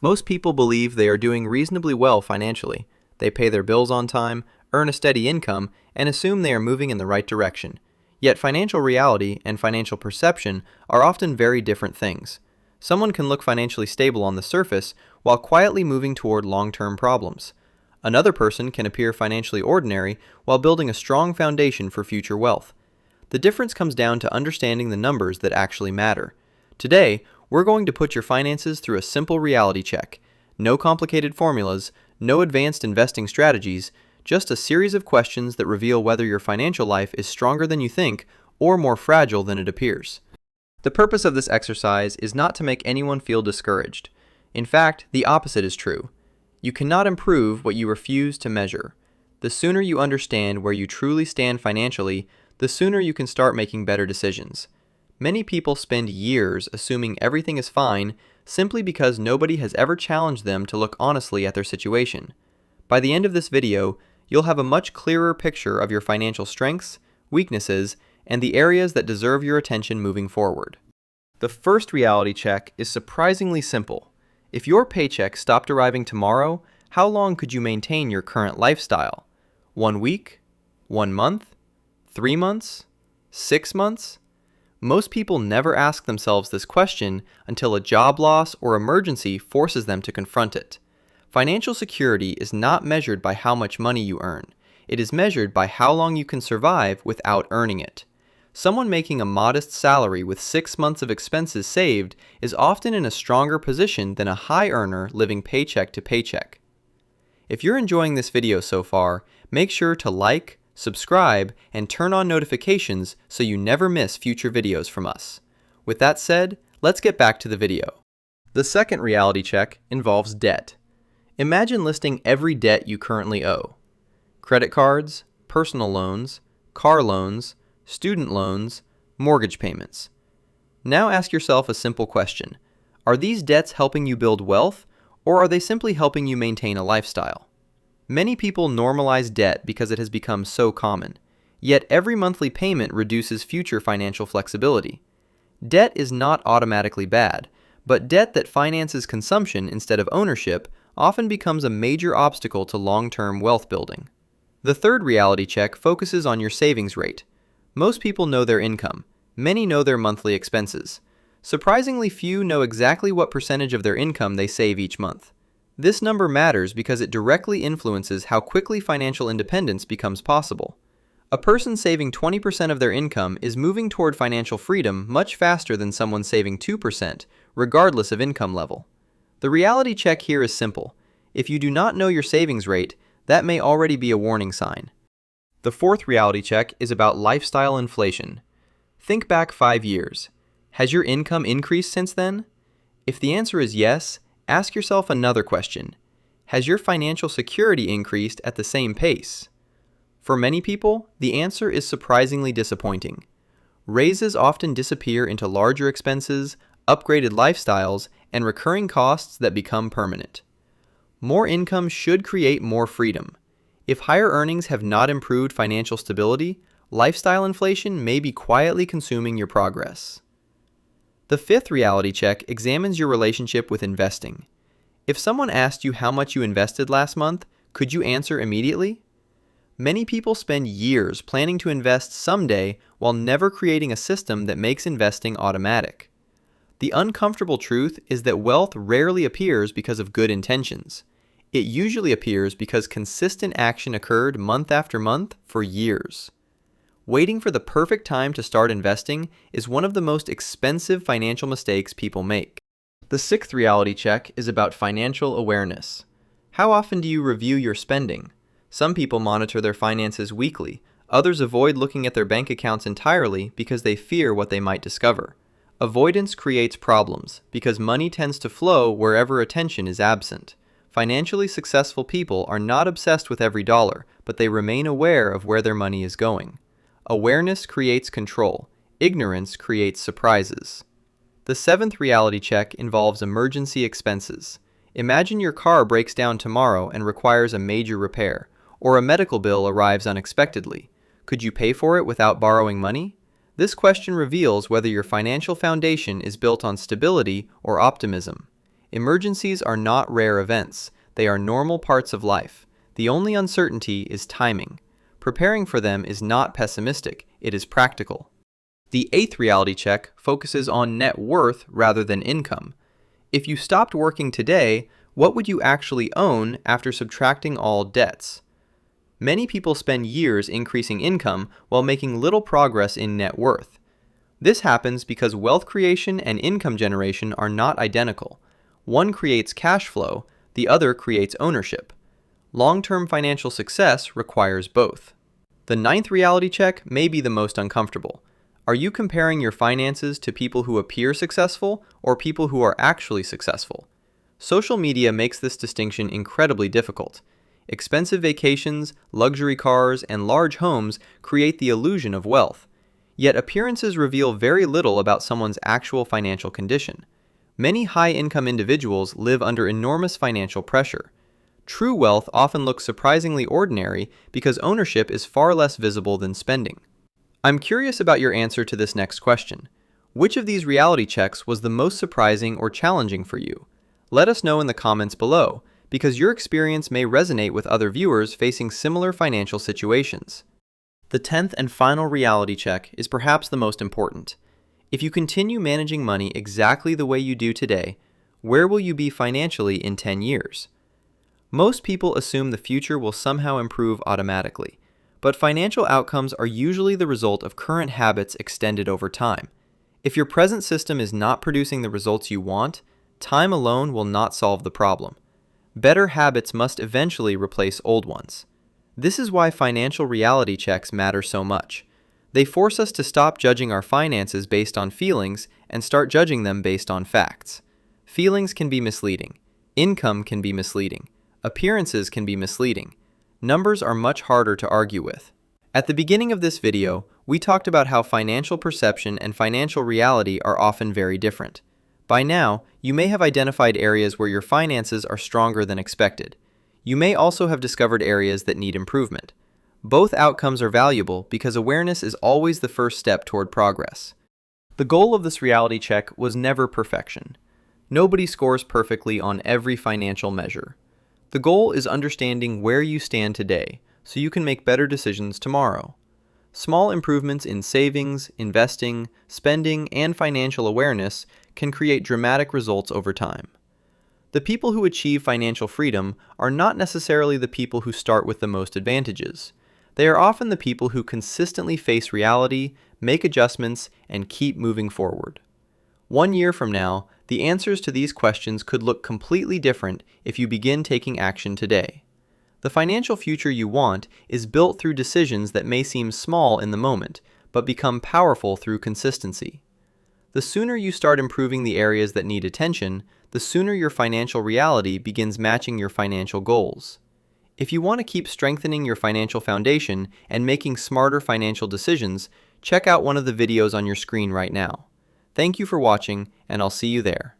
Most people believe they are doing reasonably well financially. They pay their bills on time, earn a steady income, and assume they are moving in the right direction. Yet financial reality and financial perception are often very different things. Someone can look financially stable on the surface while quietly moving toward long-term problems. Another person can appear financially ordinary while building a strong foundation for future wealth. The difference comes down to understanding the numbers that actually matter. Today, we're going to put your finances through a simple reality check. No complicated formulas, no advanced investing strategies, just a series of questions that reveal whether your financial life is stronger than you think or more fragile than it appears. The purpose of this exercise is not to make anyone feel discouraged. In fact, the opposite is true. You cannot improve what you refuse to measure. The sooner you understand where you truly stand financially, the sooner you can start making better decisions. Many people spend years assuming everything is fine simply because nobody has ever challenged them to look honestly at their situation. By the end of this video, you'll have a much clearer picture of your financial strengths, weaknesses, and the areas that deserve your attention moving forward. The first reality check is surprisingly simple. If your paycheck stopped arriving tomorrow, how long could you maintain your current lifestyle? 1 week? 1 month? 3 months? 6 months? Most people never ask themselves this question until a job loss or emergency forces them to confront it. Financial security is not measured by how much money you earn. It is measured by how long you can survive without earning it. Someone making a modest salary with 6 months of expenses saved is often in a stronger position than a high earner living paycheck to paycheck. If you're enjoying this video so far, make sure to like, subscribe, and turn on notifications so you never miss future videos from us. With that said, let's get back to the video. The second reality check involves debt. Imagine listing every debt you currently owe. Credit cards, personal loans, car loans, student loans, mortgage payments. Now ask yourself a simple question. Are these debts helping you build wealth, or are they simply helping you maintain a lifestyle? Many people normalize debt because it has become so common. Yet every monthly payment reduces future financial flexibility. Debt is not automatically bad, but debt that finances consumption instead of ownership often becomes a major obstacle to long-term wealth building. The third reality check focuses on your savings rate. Most people know their income. Many know their monthly expenses. Surprisingly few know exactly what percentage of their income they save each month. This number matters because it directly influences how quickly financial independence becomes possible. A person saving 20% of their income is moving toward financial freedom much faster than someone saving 2%, regardless of income level. The reality check here is simple. If you do not know your savings rate, that may already be a warning sign. The fourth reality check is about lifestyle inflation. Think back 5 years. Has your income increased since then? If the answer is yes, ask yourself another question. Has your financial security increased at the same pace? For many people, the answer is surprisingly disappointing. Raises often disappear into larger expenses, upgraded lifestyles, and recurring costs that become permanent. More income should create more freedom. If higher earnings have not improved financial stability, lifestyle inflation may be quietly consuming your progress. The fifth reality check examines your relationship with investing. If someone asked you how much you invested last month, could you answer immediately? Many people spend years planning to invest someday while never creating a system that makes investing automatic. The uncomfortable truth is that wealth rarely appears because of good intentions. It usually appears because consistent action occurred month after month for years. Waiting for the perfect time to start investing is one of the most expensive financial mistakes people make. The sixth reality check is about financial awareness. How often do you review your spending? Some people monitor their finances weekly. Others avoid looking at their bank accounts entirely because they fear what they might discover. Avoidance creates problems because money tends to flow wherever attention is absent. Financially successful people are not obsessed with every dollar, but they remain aware of where their money is going. Awareness creates control. Ignorance creates surprises. The seventh reality check involves emergency expenses. Imagine your car breaks down tomorrow and requires a major repair, or a medical bill arrives unexpectedly. Could you pay for it without borrowing money? This question reveals whether your financial foundation is built on stability or optimism. Emergencies are not rare events. They are normal parts of life. The only uncertainty is timing. Preparing for them is not pessimistic, it is practical. The eighth reality check focuses on net worth rather than income. If you stopped working today, what would you actually own after subtracting all debts? Many people spend years increasing income while making little progress in net worth. This happens because wealth creation and income generation are not identical. One creates cash flow, the other creates ownership. Long-term financial success requires both. The ninth reality check may be the most uncomfortable. Are you comparing your finances to people who appear successful or people who are actually successful? Social media makes this distinction incredibly difficult. Expensive vacations, luxury cars, and large homes create the illusion of wealth. Yet appearances reveal very little about someone's actual financial condition. Many high-income individuals live under enormous financial pressure. True wealth often looks surprisingly ordinary because ownership is far less visible than spending. I'm curious about your answer to this next question. Which of these reality checks was the most surprising or challenging for you? Let us know in the comments below, because your experience may resonate with other viewers facing similar financial situations. The 10th and final reality check is perhaps the most important. If you continue managing money exactly the way you do today, where will you be financially in 10 years? Most people assume the future will somehow improve automatically, but financial outcomes are usually the result of current habits extended over time. If your present system is not producing the results you want, time alone will not solve the problem. Better habits must eventually replace old ones. This is why financial reality checks matter so much. They force us to stop judging our finances based on feelings and start judging them based on facts. Feelings can be misleading. Income can be misleading. Appearances can be misleading. Numbers are much harder to argue with. At the beginning of this video, we talked about how financial perception and financial reality are often very different. By now, you may have identified areas where your finances are stronger than expected. You may also have discovered areas that need improvement. Both outcomes are valuable because awareness is always the first step toward progress. The goal of this reality check was never perfection. Nobody scores perfectly on every financial measure. The goal is understanding where you stand today so you can make better decisions tomorrow. Small improvements in savings, investing, spending, and financial awareness can create dramatic results over time. The people who achieve financial freedom are not necessarily the people who start with the most advantages. They are often the people who consistently face reality, make adjustments, and keep moving forward. 1 year from now, the answers to these questions could look completely different if you begin taking action today. The financial future you want is built through decisions that may seem small in the moment, but become powerful through consistency. The sooner you start improving the areas that need attention, the sooner your financial reality begins matching your financial goals. If you want to keep strengthening your financial foundation and making smarter financial decisions, check out one of the videos on your screen right now. Thank you for watching, and I'll see you there.